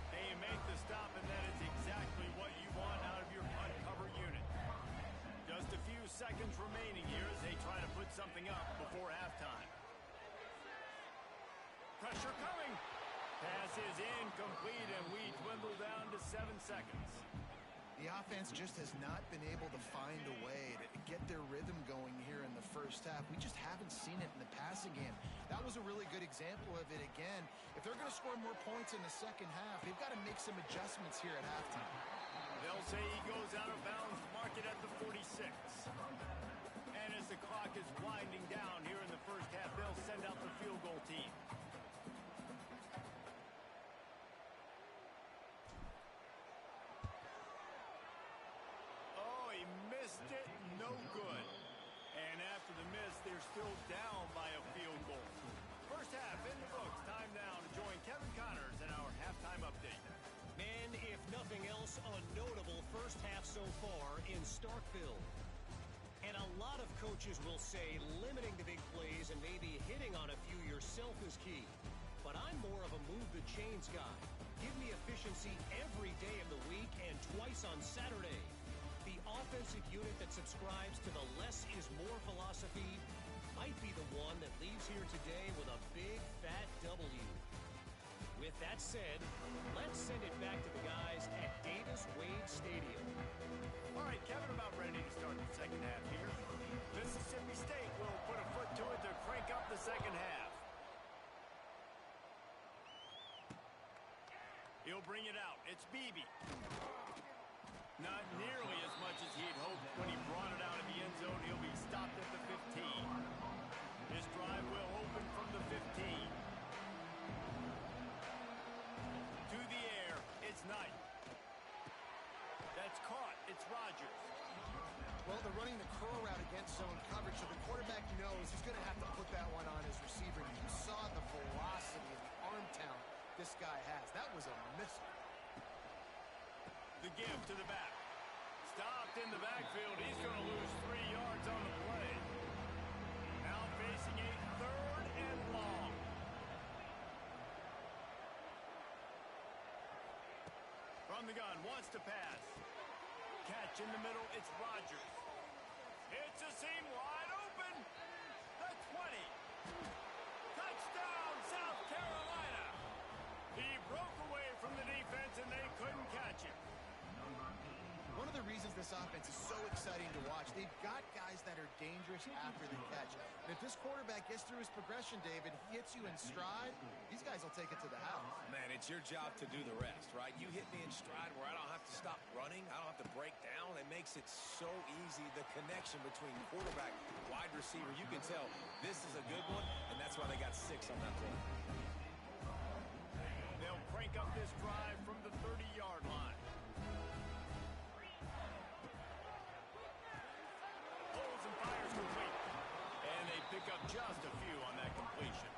They make the stop, and that is exactly what you want out of your punt cover unit. Just a few seconds remaining here as they try to put something up before halftime. Pressure coming. Pass is incomplete, and we dwindle down to 7 seconds. The offense just has not been able to find a way to get their rhythm going here in the first half. We just haven't seen it in the passing game. That was a really good example of it again. If they're going to score more points in the second half, they've got to make some adjustments here at halftime. They'll say he goes out of bounds, mark it at the 46. And as the clock is winding down here in the first half, they'll send out the field goal team. Missed it, no good. And after the miss, they're still down by a field goal. First half in the books. Time now to join Kevin Connors in our halftime update. Man, if nothing else, a notable first half so far in Starkville. And a lot of coaches will say limiting the big plays and maybe hitting on a few yourself is key. But I'm more of a move the chains guy. Give me efficiency every day of the week and twice on Saturday. The offensive unit that subscribes to the less is more philosophy might be the one that leaves here today with a big, fat W. With that said, let's send it back to the guys at Davis-Wade Stadium. All right, Kevin, about ready to start the second half here. Mississippi State will put a foot to it to crank up the second half. He'll bring it out. It's Beebe. Not nearly as much as he'd hoped when he brought it out of the end zone. He'll be stopped at the 15. His drive will open from the 15. To the air, it's Knight. That's caught. It's Rogers. Well, they're running the curl route against zone coverage, so the quarterback knows he's going to have to this guy has. That was a missile. The give to the back. Stopped in the backfield. He's going to lose 3 yards on the play. Now facing a 3rd and long. From the gun, wants to pass. Catch in the middle, it's Rodgers. It's a seam wide open. The 20. Touchdown, South Carolina. He broke away from the defense and they couldn't catch him. One of the reasons this offense is so exciting to watch, they've got guys that are dangerous after the catch. And if this quarterback gets through his progression, David, he hits you in stride, these guys will take it to the house. Man, it's your job to do the rest, right? You hit me in stride where I don't have to stop running. I don't have to break down. It makes it so easy, the connection between quarterback, wide receiver. You can tell this is a good one, and that's why they got 6 on that play. They'll crank up this drive from the 30-yard line. Pulls and fires complete. And they pick up just a few on that completion.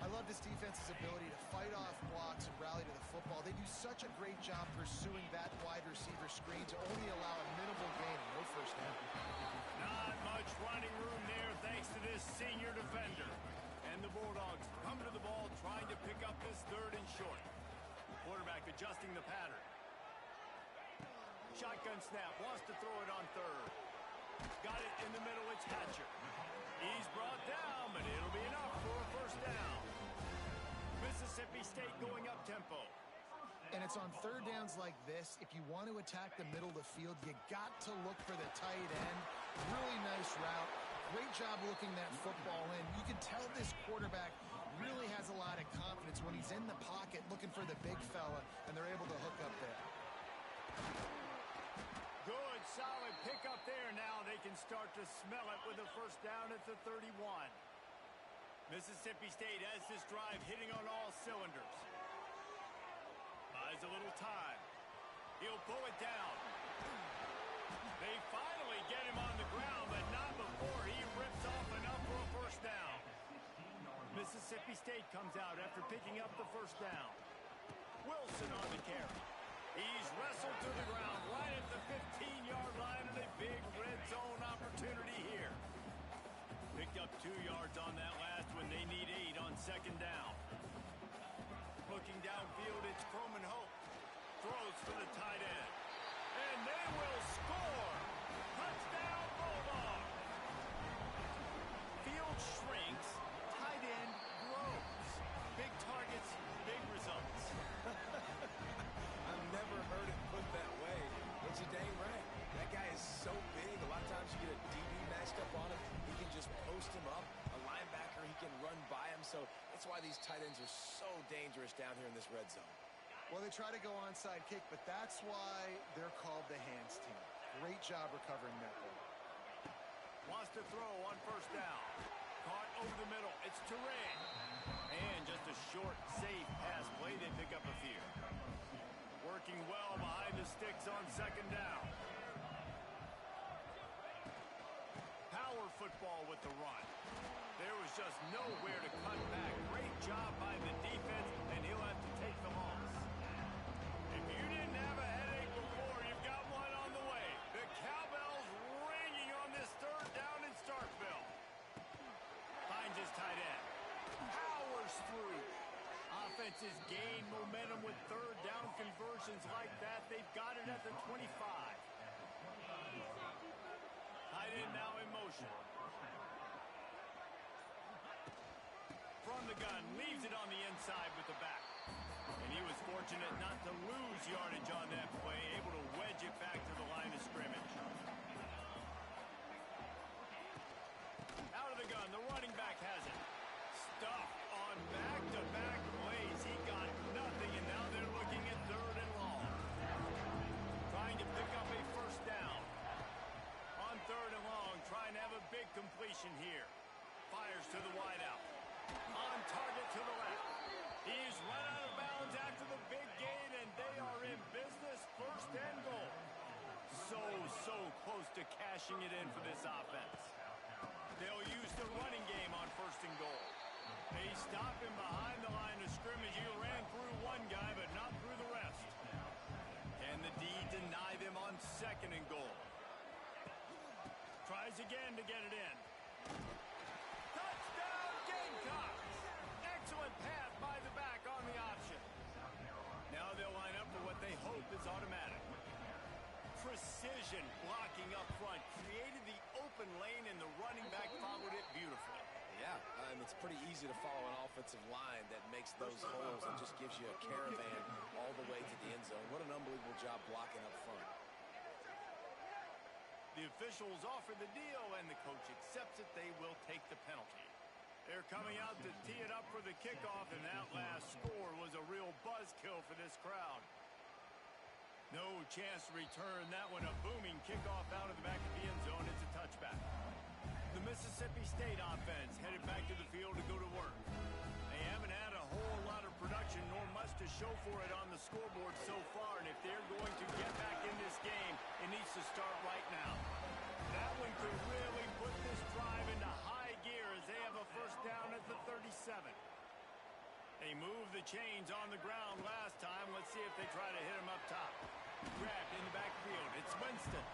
I love this defense's ability to fight off blocks and rally to the football. They do such a great job pursuing that wide receiver screen to only allow a minimal gain, no first down. Not much running room there thanks to this senior defender. And the Bulldogs come to the ball trying to pick up this 3rd and short. Quarterback adjusting the pattern. Shotgun snap, wants to throw it on 3rd. Got it in the middle, it's Hatcher. He's brought down, but it'll be enough for a first down. Mississippi State going up tempo. And it's on 3rd downs like this. If you want to attack the middle of the field, you got to look for the tight end. Really nice route. Great job looking that football in. You can tell this quarterback really has a lot of confidence when he's in the pocket looking for the big fella, and they're able to hook up there. Good, solid pickup there. Now they can start to smell it with a first down at the 31. Mississippi State has this drive hitting on all cylinders. Buys a little time. He'll pull it down. They finally get him on the ground, but not before he rips off enough for a first down. Mississippi State comes out after picking up the first down. Wilson on the carry. He's wrestled to the ground right at the 15-yard line, and a big red zone opportunity here. Picked up 2 yards on that last one. They need 8 on 2nd down. Looking downfield, it's Croman Hope. Throws for the tight end. And they will score! Touchdown, Bulldogs! Field shrinks, tight end grows. Big targets, big results. I've never heard it put that way, but you're dang right. That guy is so big. A lot of times you get a DB matched up on him. He can just post him up. A linebacker, he can run by him. So that's why these tight ends are so dangerous down here in this red zone. Well, they try to go onside kick, but that's why they're called the hands team. Great job recovering that ball. Wants to throw on first down. Caught over the middle. It's Turan. And just a short, safe pass play. They pick up a few. Working well behind the sticks on 2nd down. Power football with the run. There was just nowhere to cut back. Great job by the defense, and he'll have to take the loss. If you didn't have a headache before, you've got one on the way. The cowbell's ringing on this 3rd down in Starkville. Finds his tight end. Powers through. Offenses gain momentum with 3rd down conversions like that. They've got it at the 25. Tight end now in motion. From the gun, leaves it on the inside with the back. And he was fortunate not to lose yardage on that play, able to wedge it back to the line of scrimmage. Out of the gun, the running back has it. Stuffed on back-to-back plays. He got nothing, and now they're looking at 3rd and long. Trying to pick up a first down. On 3rd and long, trying to have a big completion here. Fires to the wideout. On target to the left. He's run out of bounds after the big gain, and they are in business. 1st and goal. So close to cashing it in for this offense. They'll use the running game on 1st and goal. They stop him behind the line of scrimmage. He'll deny them on 2nd and goal. Tries again to get it in. Touchdown, Gamecocks! Excellent pass by the back on the option. Now they'll line up for what they hope is automatic. Precision blocking up front created the open lane, and the running back followed it beautifully. Yeah, it's pretty easy to follow an offensive line that makes those holes and just gives you a caravan all the way to the end zone. What an unbelievable job blocking up front. The officials offer the deal, and the coach accepts it. They will take the penalty. They're coming out to tee it up for the kickoff, and that last score was a real buzzkill for this crowd. No chance to return that one. A booming kickoff out of the back of the end zone. It's a touchback. The Mississippi State offense headed back to the field to go to work. They haven't had a whole lot of production, nor much to show for it on the scoreboard so far. And if they're going to get back in this game, it needs to start right now. That one could really put this drive into high gear as they have a first down at the 37. They moved the chains on the ground last time. Let's see if they try to hit him up top. Grabbed in the backfield. It's Winston.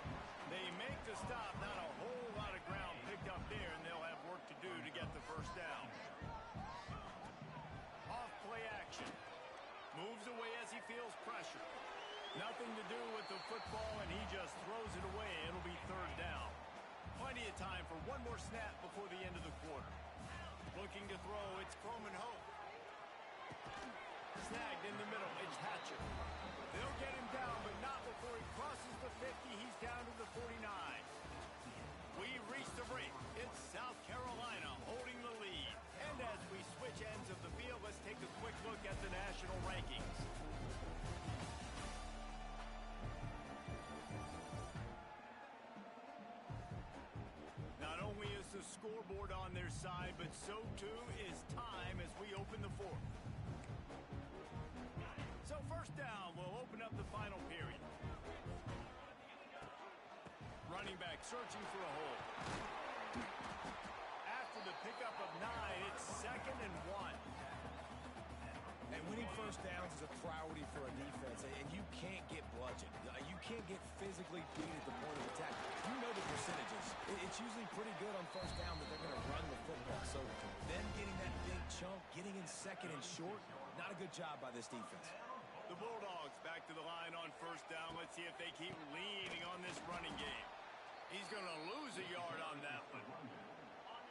They make the stop. Not a whole lot of ground picked up there, and they'll have work to do to get the first down. Off play action. Moves away as he feels pressure. Nothing to do with the football, and he just throws it away. It'll be 3rd down. Plenty of time for one more snap before the end of the quarter. Looking to throw. It's Croman Hope. Snagged in the middle. It's Hatcher. They'll get him down, but not before he crosses the 50. He's down to the 49. We've reached the break. It's South Carolina holding the lead. And as we switch ends of the field, let's take a quick look at the national rankings. Not only is the scoreboard on their side, but so too is time as we open the 4th. So first down, we'll open up the final period. Running back searching for a hole. After the pickup of 9, it's 2nd and 1. And winning first downs is a priority for a defense, and you can't get bludgeoned. You can't get physically beat at the point of attack. You know the percentages. It's usually pretty good on first down that they're going to run the football. So them getting that big chunk, getting in 2nd and short, not a good job by this defense. The Bulldogs back to the line on first down. Let's see if they keep leaning on this running game. He's going to lose a yard on that one.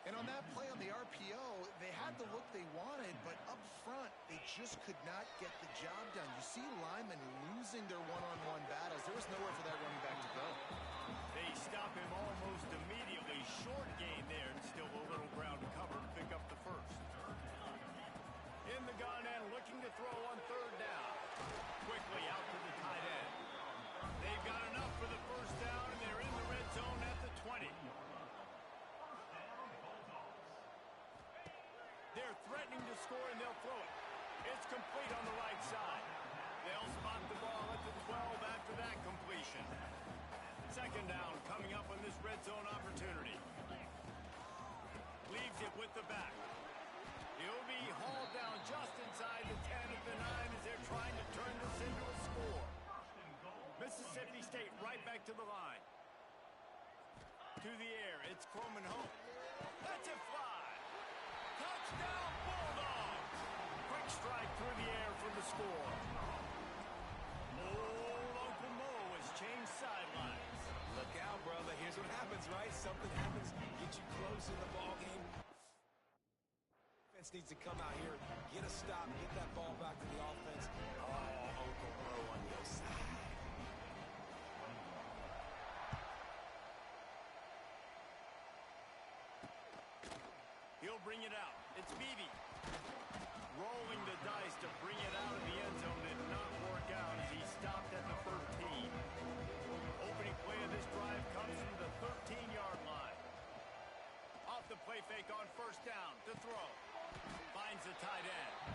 And on that play on the RPO, they had the look they wanted, but up front, they just could not get the job done. You see linemen losing their one-on-one battles. There was nowhere for that running back to go. They stop him almost immediately. Short gain there, and still a little ground to cover to pick up the first. In the gun and looking to throw on 3rd down. Quickly out to the tight end. They've got enough for the first down, and they're in the red zone at the 20. They're threatening to score, and they'll throw it. It's complete on the right side. They'll spot the ball at the 12 after that completion. 2nd down coming up on this red zone opportunity. Leaves it with the back. He'll be hauled down just inside the 10 at the 9 as they're trying to turn this into a score. Mississippi State right back to the line. To the air, it's Croman Hope. Lets it fly. Touchdown Bulldogs! Quick strike through the air for the score. Old Uncle Mo has changed sidelines. Look out, brother. Here's what happens, right? Something happens, get you close in the ball game. Defense needs to come out here, get a stop, get that ball back to the offense. Oh, Uncle Mo on your side. He'll bring it out. It's Beebe. Rolling the dice to bring it out of the end zone did not work out as he stopped at the 13. Opening play of this drive comes from the 13-yard line. Off the play fake on first down to throw. Finds the tight end.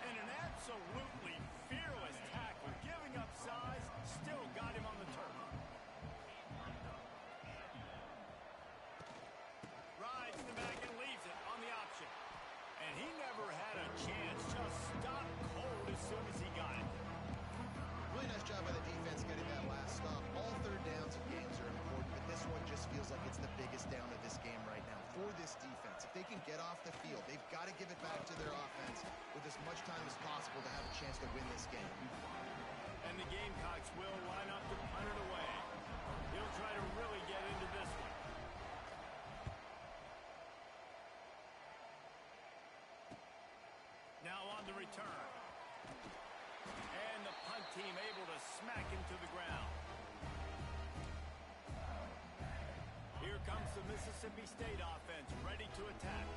And an absolutely fearless tackle, giving up size, still got him on the turf. Rides in the back and leaves it on the option. And he never had a chance, just stopped cold as soon as he got it. Really nice job by the defense getting that last stop. All third downs in games are important, but this one just feels like it's the biggest down of this game right now for this defense. If they can get off the field, they've got to give it back to their offense with as much time as possible to have a chance to win this game. And the Gamecocks will line up to punt it away. He'll try to really get into this one. Now on the return. And the punt team able to smack him to the ground. Here comes the Mississippi State offense ready to attack.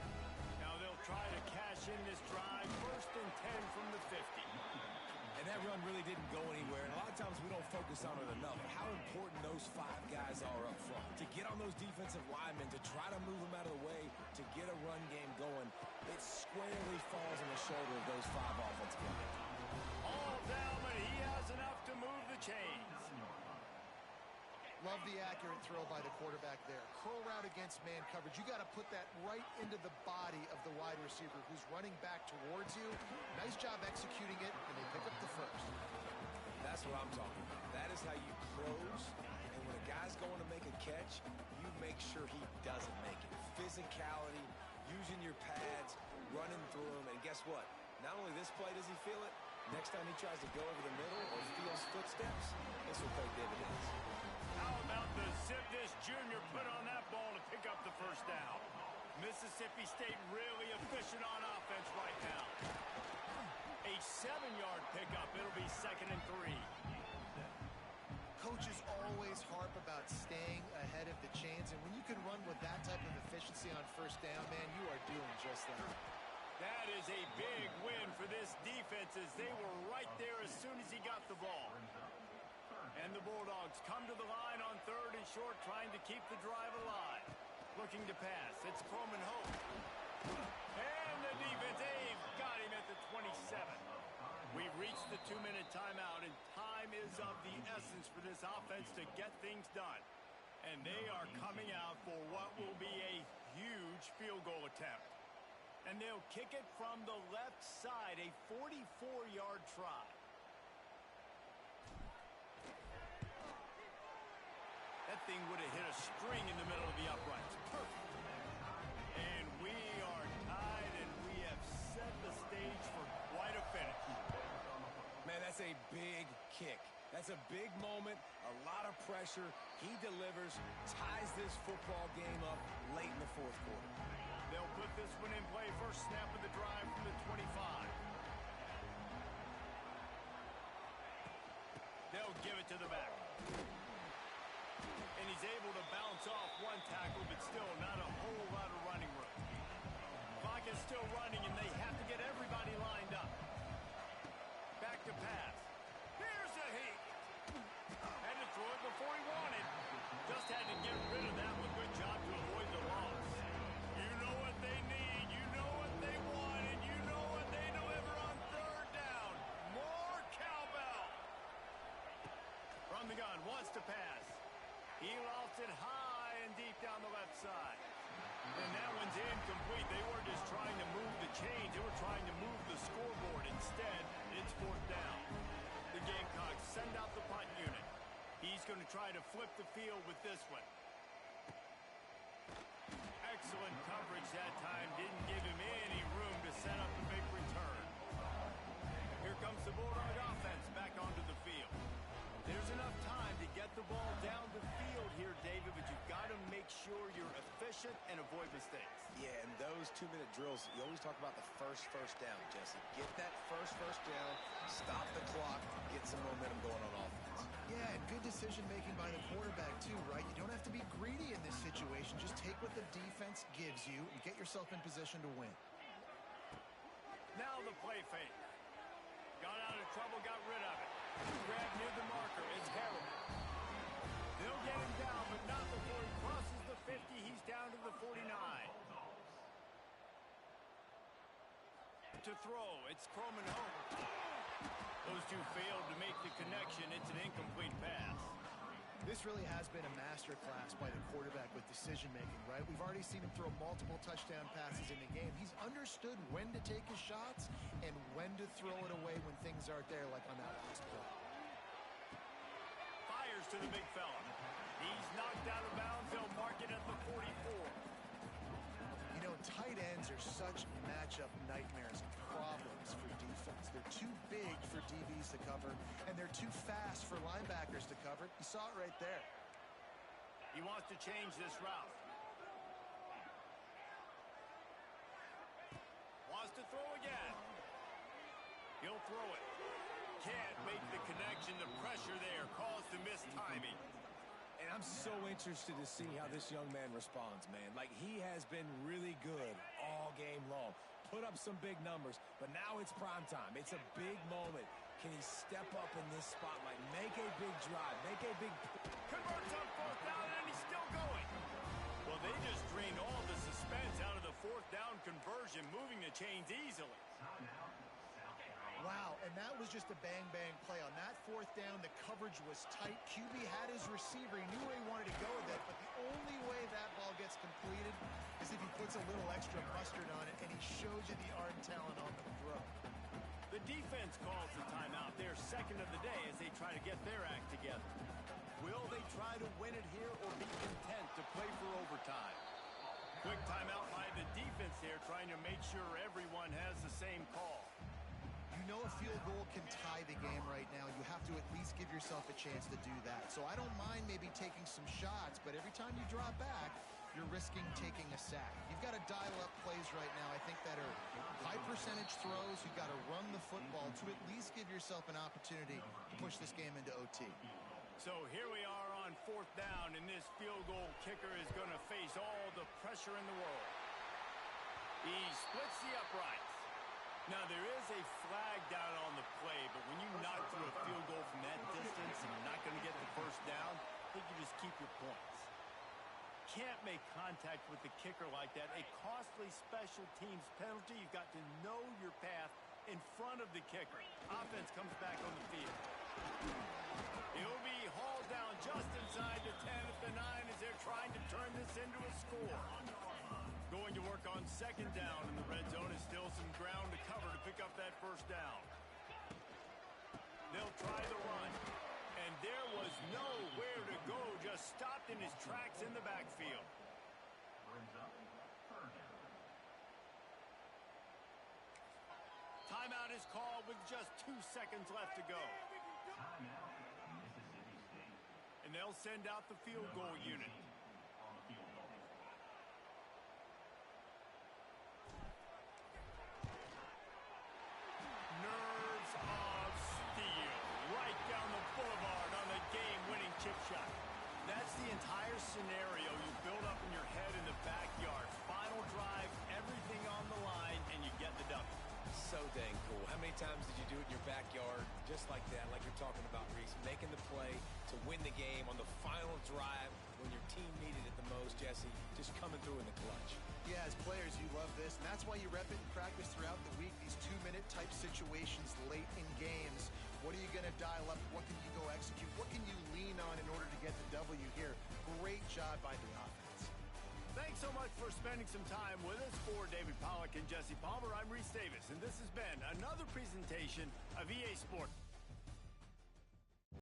Now they'll try to cash in this drive. 1st and 10 from the 50. And that run really didn't go anywhere. And a lot of times we don't focus on it enough. How important those 5 guys are up front. To get on those defensive linemen, to try to move them out of the way, to get a run game going, it squarely falls on the shoulder of those 5 offensive guys. All down, but he has enough to move the chains. Love the accurate throw by the quarterback there. Curl route against man coverage. You got to put that right into the body of the wide receiver who's running back towards you. Nice job executing it, and they pick up the first. That's what I'm talking about. That is how you close. And when a guy's going to make a catch, you make sure he doesn't make it. Physicality, using your pads, running through them. And guess what? Not only this play does he feel it, next time he tries to go over the middle or feels footsteps, this will pay dividends. How about the zip this junior put on that ball to pick up the first down? Mississippi State really efficient on offense right now. A 7-yard pickup. It'll be 2nd and 3. Coaches always harp about staying ahead of the chains, and when you can run with that type of efficiency on first down, man, you are doing just that. That is a big win for this defense as they were right there as soon as he got the ball. And the Bulldogs come to the line on 3rd and short, trying to keep the drive alive. Looking to pass. It's Coleman Hope. And the defense, they've got him at the 27. We've reached the 2-minute timeout, and time is of the essence for this offense to get things done. And they are coming out for what will be a huge field goal attempt. And they'll kick it from the left side, a 44-yard try. That thing would have hit a string in the middle of the uprights. Perfect. And we are tied, and we have set the stage for quite a finish. Man, that's a big kick. That's a big moment, a lot of pressure. He delivers, ties this football game up late in the 4th quarter. They'll put this one in play. First snap of the drive from the 25. They'll give it to the back. And he's able to bounce off one tackle, but still not a whole lot of running room. Clock is still running, and they have to get everybody lined up. Back to pass. Here's a heat. Had to throw it before he wanted. Just had to get rid of that one. Good job to avoid the loss. You know what they need. You know what they want, and you know what they deliver on 3rd down. More cowbell. From the gun, wants to pass. He lost it high and deep down the left side. And that one's incomplete. They were just trying to move the chains. They were trying to move the scoreboard. Instead, it's 4th down. The Gamecocks send out the punt unit. He's going to try to flip the field with this one. Excellent coverage that time. Didn't give him any room to set up a big return. Here comes the Bulldog offense back onto the field. There's enough time to get the ball down the field here, David, but you've got to make sure you're efficient and avoid mistakes. Yeah, and those 2-minute drills, you always talk about the first down, Jesse. Get that first down, stop the clock, get some momentum going on offense. Yeah, and good decision-making by the quarterback, too, right? You don't have to be greedy in this situation. Just take what the defense gives you and get yourself in position to win. Now the play fake. Got out of trouble, got rid of it. Grab near the marker. It's Harrell. They'll get him down, but not before he crosses the 50. He's down to the 49. To throw, it's Coleman Hope. Those two failed to make the connection. It's an incomplete pass. This really has been a masterclass by the quarterback with decision-making, right? We've already seen him throw multiple touchdown passes in the game. He's understood when to take his shots and when to throw it away when things aren't there, like on that last play. pressures to the big fella. He's knocked out of bounds. They'll mark it at the 44. You know, tight ends are such matchup nightmares and problems for defense. They're too big for DBs to cover, and they're too fast for linebackers to cover. You saw it right there. He wants to change this route. Wants to throw again. He'll throw it. Can't make the connection. The pressure there caused the missed timing. And I'm so interested to see how this young man responds, man. Like, he has been really good all game long. Put up some big numbers, but now it's prime time. It's a big moment. Can he step up in this spotlight, make a big drive, make a big... Converts on fourth down, and he's still going. Well, they just drained all the suspense out of the fourth down conversion, moving the chains easily. Wow, and that was just a bang-bang play. On that fourth down, the coverage was tight. QB had his receiver. He knew where he wanted to go with it, but the only way that ball gets completed is if he puts a little extra mustard on it, and he shows you the arm talent on the throw. The defense calls the timeout. Their second of the day as they try to get their act together. Will they try to win it here or be content to play for overtime? Quick timeout by the defense here, trying to make sure everyone has the same call. You know a field goal can tie the game right now. You have to at least give yourself a chance to do that. So I don't mind maybe taking some shots, but every time you drop back, you're risking taking a sack. You've got to dial up plays right now, I think, that are high percentage throws. You've got to run the football to at least give yourself an opportunity to push this game into OT. So here we are on fourth down, and this field goal kicker is going to face all the pressure in the world. He splits the uprights. Now, there is a flag down on the play, but when you knock through a field goal from that distance and you're not going to get the first down, I think you just keep your points. Can't make contact with the kicker like that. A costly special teams penalty. You've got to know your path in front of the kicker. Offense comes back on the field. He'll be hauled down just inside the 10 at the 9 as they're trying to turn this into a score. Going to work on second down in the red zone. Is still some ground to cover to pick up that first down. They'll try the run. And there was nowhere to go. Just stopped in his tracks in the backfield. Timeout is called with just 2 seconds left to go. And they'll send out the field goal unit. Nerves of steel. Right down the boulevard on the game-winning chip shot. That's the entire scenario you build up in your head in the backyard. Final drive, everything on the line, and you get the W. So dang cool. How many times did you do it in your backyard just like that, like you're talking about, Reese? Making the play to win the game on the final drive when your team needed it the most, Jesse. Just coming through in the clutch. Yeah, as players, you love this, and that's why you rep it in practice throughout the week. These 2-minute type situations late in games. What are you going to dial up? What can you go execute? What can you lean on in order to get the W here? Great job by the offense. Thanks so much for spending some time with us. For David Pollack and Jesse Palmer, I'm Reese Davis, and this has been another presentation of EA Sports.